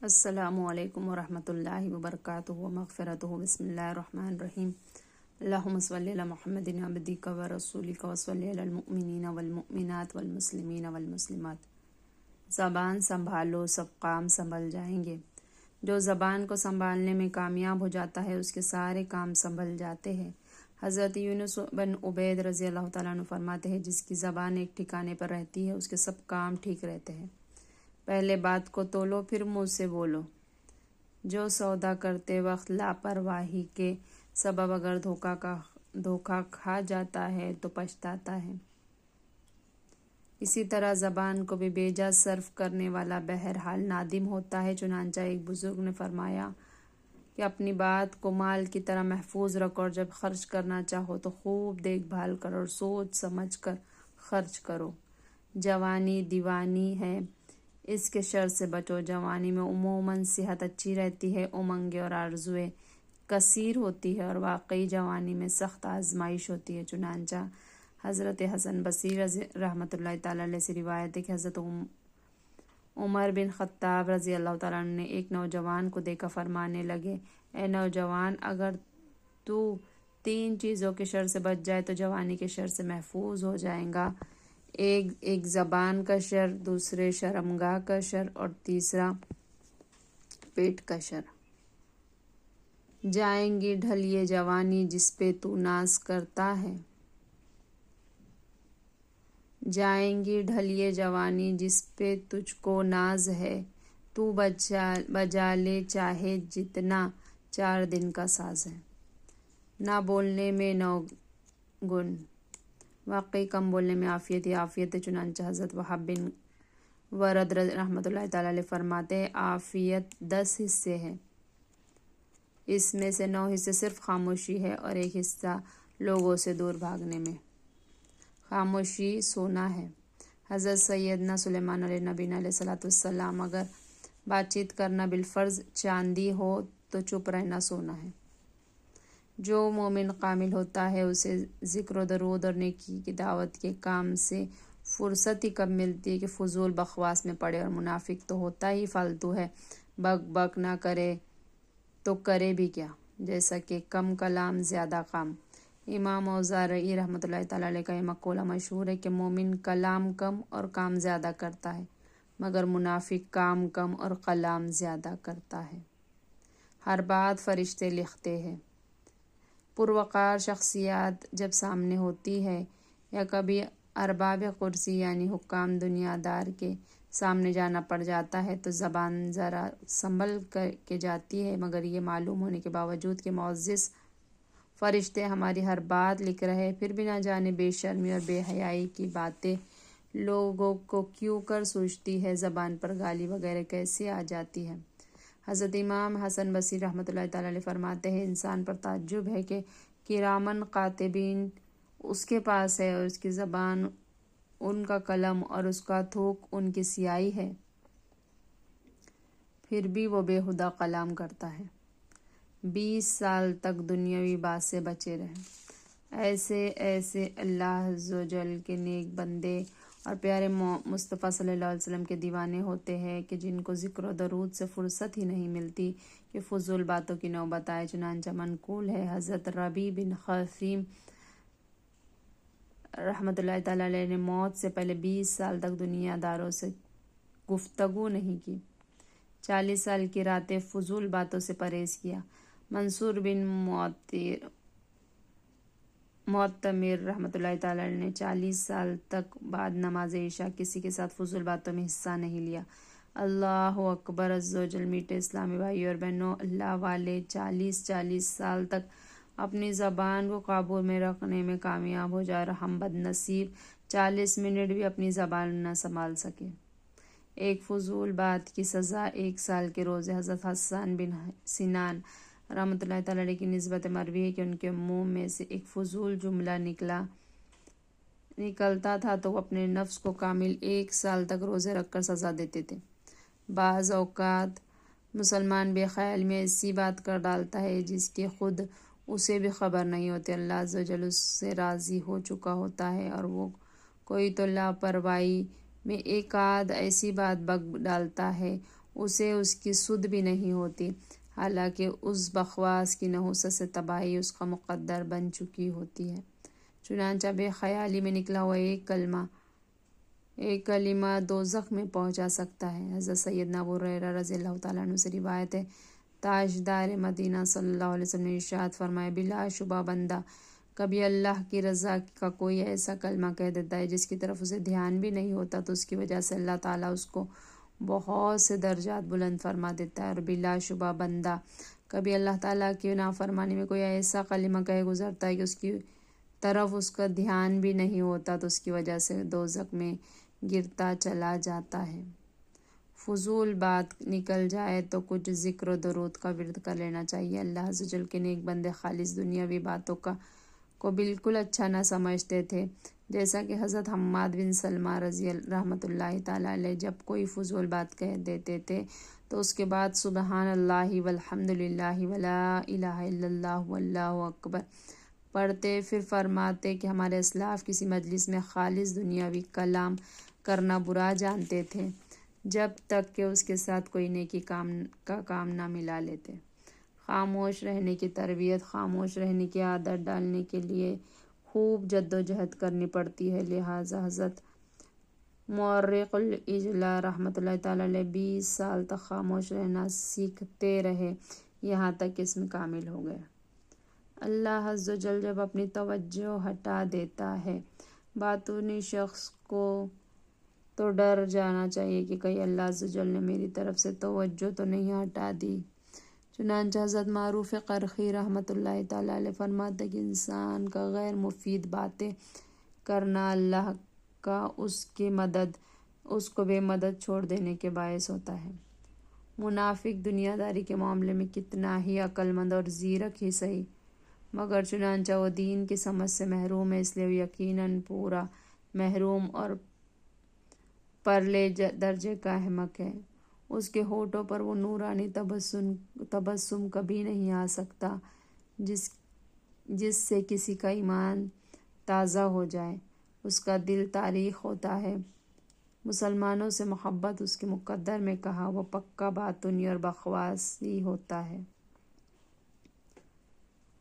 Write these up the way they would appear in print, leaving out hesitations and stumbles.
السلام علیکم ورحمۃ اللہ وبرکاتہ مغفرتہ بسم اللہ الرحمن الرحیم اللہم صلی علی محمد عبدک و رسولک و صلی علی المؤمنین والمؤمنات والمسلمین والمسلمات۔ زبان سنبھالو سب کام سنبھل جائیں گے۔ جو زبان کو سنبھالنے میں کامیاب ہو جاتا ہے اس کے سارے کام سنبھل جاتے ہیں۔ حضرت یونس بن عبید رضی اللہ تعالیٰ عنہ فرماتے ہیں جس کی زبان ایک ٹھکانے پر رہتی ہے اس کے سب کام ٹھیک رہتے ہیں۔ پہلے بات کو تولو پھر منہ سے بولو۔ جو سودا کرتے وقت لاپرواہی کے سبب اگر دھوکہ کھا جاتا ہے تو پچھتاتا ہے، اسی طرح زبان کو بھی بے جا صرف کرنے والا بہرحال نادم ہوتا ہے۔ چنانچہ ایک بزرگ نے فرمایا کہ اپنی بات کو مال کی طرح محفوظ رکھو اور جب خرچ کرنا چاہو تو خوب دیکھ بھال کرو اور سوچ سمجھ کر خرچ کرو۔ جوانی دیوانی ہے، اس کے شر سے بچو۔ جوانی میں عموماً صحت اچھی رہتی ہے، امنگیں اور آرزوئیں کثیر ہوتی ہے اور واقعی جوانی میں سخت آزمائش ہوتی ہے۔ چنانچہ حضرت حسن بصری رحمۃ اللہ تعالیٰ علیہ سے روایت ہے کہ حضرت عمر بن خطاب رضی اللہ تعالیٰ عنہ نے ایک نوجوان کو دیکھا، فرمانے لگے: اے نوجوان، اگر تو 3 چیزوں کے شر سے بچ جائے تو جوانی کے شر سے محفوظ ہو جائے گا۔ ایک زبان کا شر، دوسرے شرمگاہ کا شر اور تیسرا پیٹ کا شر۔ جائیں گی ڈھل یہ جوانی جس پہ تو ناز کرتا ہے، جائیں گی ڈھل یہ جوانی جس پہ تجھ کو ناز ہے، تو بجا لے چاہے جتنا 4 دن کا ساز ہے۔ نہ بولنے میں 9 گن، واقعی کم بولنے میں عافیت ہی عافیت ہے۔ چنانچہ حضرت وہب بن ورد رحمۃ اللہ تعالیٰ علیہ فرماتے ہیں: عافیت 10 حصے ہیں، اس میں سے 9 حصے صرف خاموشی ہے اور 1 حصہ لوگوں سے دور بھاگنے میں۔ خاموشی سونا ہے۔ حضرت سیدنا سلیمان علیہ نبینا علیہ الصلوۃ والسلام: اگر بات چیت کرنا بالفرض چاندی ہو تو چپ رہنا سونا ہے۔ جو مومن کامل ہوتا ہے اسے ذکر و درود اور نیکی کی دعوت کے کام سے فرصت ہی کب ملتی ہے کہ فضول بکواس میں پڑے، اور منافق تو ہوتا ہی فالتو ہے، بک بک نہ کرے تو کرے بھی کیا، جیسا کہ کم کلام زیادہ کام۔ امام اوزاعی رحمۃ اللہ تعالیٰ علیہ کا یہ مقولہ مشہور ہے کہ مومن کلام کم اور کام زیادہ کرتا ہے، مگر منافق کام کم اور کلام زیادہ کرتا ہے۔ ہر بات فرشتے لکھتے ہیں۔ پروقار شخصیات جب سامنے ہوتی ہے یا کبھی ارباب کرسی یعنی حکام دنیا دار کے سامنے جانا پڑ جاتا ہے تو زبان ذرا سنبھل کے جاتی ہے، مگر یہ معلوم ہونے کے باوجود کہ معزز فرشتے ہماری ہر بات لکھ رہے، پھر بھی نہ جانے بے شرمی اور بے حیائی کی باتیں لوگوں کو کیوں کر سوچتی ہے، زبان پر گالی وغیرہ کیسے آ جاتی ہے۔ حضرت امام حسن بصری رحمۃ اللہ تعالیٰ علیہ فرماتے ہیں: انسان پر تعجب ہے کہ کرامن کاتبین اس کے پاس ہے اور اس کی زبان ان کا قلم اور اس کا تھوک ان کی سیاہی ہے، پھر بھی وہ بےہودہ کلام کرتا ہے۔ 20 سال تک دنیاوی بات سے بچے رہے۔ ایسے اللہ عز و جل کے نیک بندے اور پیارے مصطفیٰ صلی اللہ علیہ وسلم کے دیوانے ہوتے ہیں کہ جن کو ذکر و درود سے فرصت ہی نہیں ملتی کہ فضول باتوں کی نوبت آئے۔ چنانچہ منقول ہے حضرت ربیع بن خثیم رحمۃ اللہ تعالیٰ علیہ نے موت سے پہلے 20 سال تک دنیا داروں سے گفتگو نہیں کی، 40 سال کی راتیں فضول باتوں سے پرہیز کیا۔ منصور بن معتمر رحمۃ اللہ تعالیٰ علیہ نے 40 سال تک بعد نماز عشاء کسی کے ساتھ فضول باتوں میں حصہ نہیں لیا۔ اللہ اکبر عز و جل۔ میٹھے اسلامی بھائیوں اور بہنوں، اللہ والے 40 سال تک اپنی زبان کو قابو میں رکھنے میں کامیاب ہو جائے اور ہم بد نصیب 40 منٹ بھی اپنی زبان نہ سنبھال سکے۔ ایک فضول بات کی سزا 1 سال کے روزے۔ حضرت حسان بن سنان رحمۃ اللہ تعالیٰ علیہ کی نسبت مروی ہے کہ ان کے منہ میں سے ایک فضول جملہ نکلتا تھا تو وہ اپنے نفس کو کامل 1 سال تک روزے رکھ کر سزا دیتے تھے۔ بعض اوقات مسلمان بے خیال میں ایسی بات کر ڈالتا ہے جس کی خود اسے بھی خبر نہیں ہوتی۔ اللہ عز و جل اس سے راضی ہو چکا ہوتا ہے اور وہ کوئی تو لاپرواہی میں ایک آدھ ایسی بات بک ڈالتا ہے، اسے اس کی سدھ بھی نہیں ہوتی، حالانکہ اس بکواس کی نحوست سے تباہی اس کا مقدر بن چکی ہوتی ہے۔ چنانچہ بے خیالی میں نکلا ہوا ایک کلمہ دوزخ میں پہنچا سکتا ہے۔ حضرت سیدنا ابو ہریرہ رضی اللہ تعالیٰ عنہ سے روایت ہے، تاجدار مدینہ صلی اللہ علیہ وسلم نے ارشاد فرمایا، بلا شبہ بندہ کبھی اللہ کی رضا کا کوئی ایسا کلمہ کہہ دیتا ہے جس کی طرف اسے دھیان بھی نہیں ہوتا، تو اس کی وجہ سے اللہ تعالیٰ اس کو بہت سے درجات بلند فرما دیتا ہے۔ اور بلا شبہ بندہ کبھی اللہ تعالیٰ کی نافرمانی میں کوئی ایسا کلمہ کہہ گزرتا ہے کہ اس کی طرف اس کا دھیان بھی نہیں ہوتا، تو اس کی وجہ سے دوزخ میں گرتا چلا جاتا ہے۔ فضول بات نکل جائے تو کچھ ذکر و درود کا ورد کر لینا چاہیے۔ اللہ عز و جل کے نیک بندے خالص دنیاوی باتوں کو بالکل اچھا نہ سمجھتے تھے، جیسا کہ حضرت حماد بن سلمہ رحمۃ اللہ تعالیٰ علیہ جب کوئی فضول بات کہہ دیتے تھے تو اس کے بعد سبحان اللہ والحمد للہ ولا الہ الا اللہ واللہ اکبر پڑھتے، پھر فرماتے کہ ہمارے اسلاف کسی مجلس میں خالص دنیاوی کلام کرنا برا جانتے تھے جب تک کہ اس کے ساتھ کوئی نیکی کا کام نہ ملا لیتے۔ خاموش رہنے کی تربیت، خاموش رہنے کی عادت ڈالنے کے لیے خوب جد و جہد کرنی پڑتی ہے، لہٰذا حضرت مورخ الاجلاء رحمۃ اللہ تعالیٰ علیہ 20 سال تک خاموش رہنا سیکھتے رہے، یہاں تک کہ اس میں کامل ہو گئے۔ اللہ عز و جل جب اپنی توجہ ہٹا دیتا ہے، باطنی شخص کو تو ڈر جانا چاہیے کہ کہیں اللہ عز و جل نے میری طرف سے توجہ تو نہیں ہٹا دی۔ چنانچہ حضرت معروف قرخی رحمۃ اللہ تعالیٰ علیہ فرماتے کہ انسان کا غیر مفید باتیں کرنا اللہ کا اس کو بے مدد چھوڑ دینے کے باعث ہوتا ہے۔ منافق دنیا داری کے معاملے میں کتنا ہی عقل مند اور زیرک ہی صحیح، مگر چنانچہ وہ دین کی سمجھ سے محروم ہے، اس لیے وہ یقیناً پورا محروم اور پرلے درجے کا احمق ہے۔ اس کے ہونٹوں پر وہ نورانی تبسم کبھی نہیں آ سکتا جس سے کسی کا ایمان تازہ ہو جائے۔ اس کا دل تاریک ہوتا ہے۔ مسلمانوں سے محبت اس کے مقدر میں کہا وہ پکا باطنی اور بکواسی ہوتا ہے۔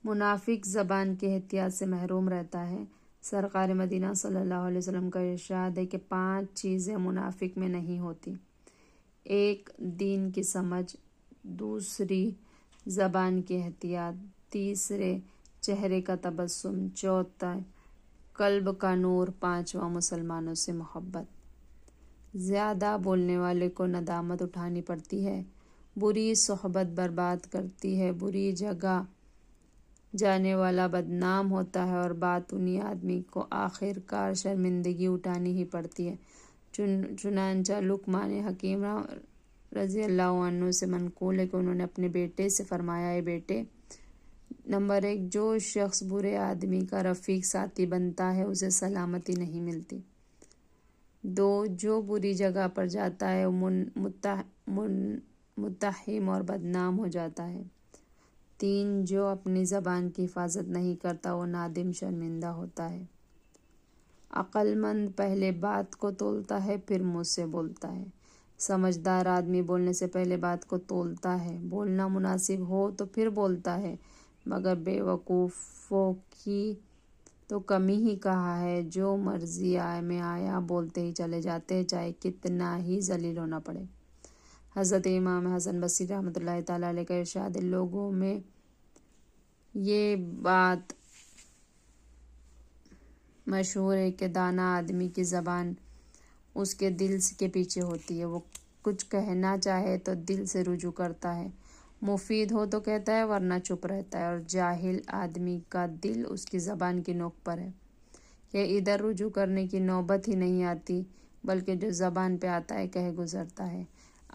منافق زبان کی احتیاط سے محروم رہتا ہے۔ سرکار مدینہ صلی اللہ علیہ وسلم کا ارشاد ہے کہ 5 چیزیں منافق میں نہیں ہوتی: 1 دین کی سمجھ، 2 زبان کی احتیاط، 3 چہرے کا تبسم، 4 قلب کا نور، 5 مسلمانوں سے محبت۔ زیادہ بولنے والے کو ندامت اٹھانی پڑتی ہے، بری صحبت برباد کرتی ہے، بری جگہ جانے والا بدنام ہوتا ہے، اور باطنی آدمی کو آخر کار شرمندگی اٹھانی ہی پڑتی ہے۔ چنانچہ لقمان حکیم رضی اللہ عنہ سے منقول ہے کہ انہوں نے اپنے بیٹے سے فرمایا، اے بیٹے، نمبر 1 جو شخص برے آدمی کا رفیق ساتھی بنتا ہے اسے سلامتی نہیں ملتی۔ 2 جو بری جگہ پر جاتا ہے وہ متہم اور بدنام ہو جاتا ہے۔ 3 جو اپنی زبان کی حفاظت نہیں کرتا وہ نادم شرمندہ ہوتا ہے۔ عقل مند پہلے بات کو تولتا ہے پھر منہ سے بولتا ہے۔ سمجھدار آدمی بولنے سے پہلے بات کو تولتا ہے، بولنا مناسب ہو تو پھر بولتا ہے، مگر بے وقوفوں کی تو کمی ہی کہا ہے، جو مرضی میں آیا بولتے ہی چلے جاتے ہیں، چاہے کتنا ہی ذلیل ہونا پڑے۔ حضرت امام حسن بصری رحمۃ اللہ تعالیٰ علیہ کا ارشاد ہے، لوگوں میں یہ بات مشہور ہے کہ دانا آدمی کی زبان اس کے دل کے پیچھے ہوتی ہے، وہ کچھ کہنا چاہے تو دل سے رجوع کرتا ہے، مفید ہو تو کہتا ہے ورنہ چپ رہتا ہے، اور جاہل آدمی کا دل اس کی زبان کی نوک پر ہے کہ ادھر رجوع کرنے کی نوبت ہی نہیں آتی، بلکہ جو زبان پہ آتا ہے کہہ گزرتا ہے۔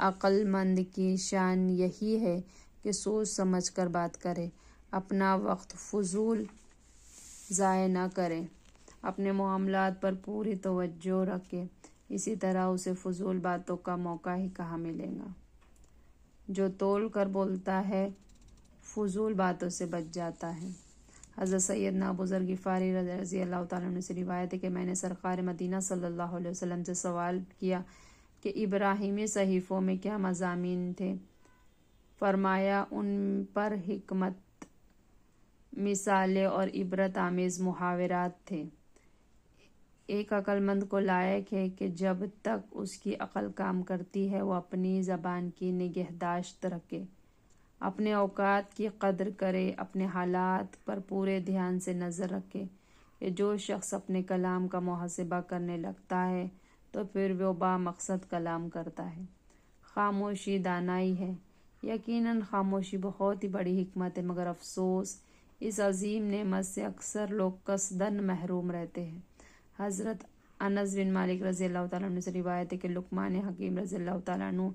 عقل مند کی شان یہی ہے کہ سوچ سمجھ کر بات کرے، اپنا وقت فضول ضائع نہ کرے، اپنے معاملات پر پوری توجہ رکھے، اسی طرح اسے فضول باتوں کا موقع ہی کہاں ملے گا۔ جو تول کر بولتا ہے فضول باتوں سے بچ جاتا ہے۔ حضرت سیدنا ابو ذر غفاری رضی اللہ تعالیٰ عنہ سے روایت ہے کہ میں نے سرکار مدینہ صلی اللہ علیہ وسلم سے سوال کیا، کہ ابراہیمی صحیفوں میں کیا مضامین تھے۔ فرمایا ان پر حکمت، مثالیں اور عبرت آمیز محاورات تھے۔ ایک عقل مند کو لائق ہے کہ جب تک اس کی عقل کام کرتی ہے وہ اپنی زبان کی نگہداشت رکھے، اپنے اوقات کی قدر کرے، اپنے حالات پر پورے دھیان سے نظر رکھے کہ جو شخص اپنے کلام کا محاسبہ کرنے لگتا ہے تو پھر وہ با مقصد کلام کرتا ہے۔ خاموشی دانائی ہے۔ یقیناً خاموشی بہت ہی بڑی حکمت ہے، مگر افسوس اس عظیم نعمت سے اکثر لوگ قصداً محروم رہتے ہیں۔ حضرت انس بن مالک رضی اللہ تعالیٰ عنہ سے روایت ہے کہ لقمان حکیم رضی اللہ تعالیٰ عنہ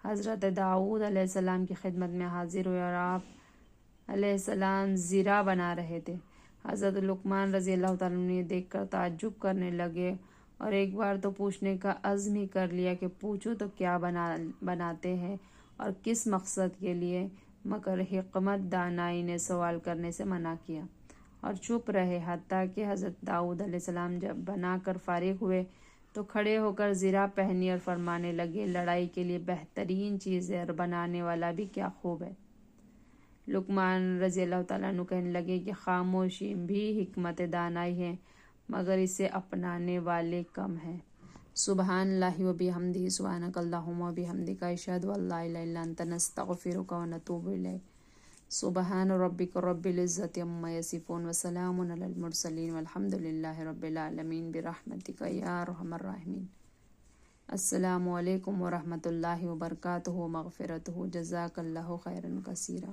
حضرت داؤد علیہ السلام کی خدمت میں حاضر ہوئے اور آپ علیہ السلام زرہ بنا رہے تھے۔ حضرت لقمان رضی اللہ تعالیٰ عنہ یہ دیکھ کر تعجب کرنے لگے اور ایک بار تو پوچھنے کا عزم ہی کر لیا کہ پوچھو تو کیا بناتے ہیں اور کس مقصد کے لیے، مگر حکمت دانائی نے سوال کرنے سے منع کیا اور چپ رہے، حتیٰ کہ حضرت داؤد علیہ السلام جب بنا کر فارغ ہوئے تو کھڑے ہو کر زرہ پہنی اور فرمانے لگے، لڑائی کے لیے بہترین چیز ہے اور بنانے والا بھی کیا خوب ہے۔ لقمان رضی اللہ تعالیٰ عنہ کہنے لگے کہ خاموشی بھی حکمت دانائی ہے، مگر اسے اپنانے والے کم ہیں۔ سبحان اللہ و بحمدہ، سبحانک اللہم و بحمدک، اشہد ان لا الہ الا انت، نستغفرک و نتوب الیک۔ سبحان ربک رب العزت عما یصفون وسلام علی المرسلین والحمد للہ رب العالمین برحمتک یا ارحم الراحمین۔ السلام علیکم ورحمۃ اللہ وبرکاتہ، مغفرتہ، جزاک اللہ خیرا کثیرا۔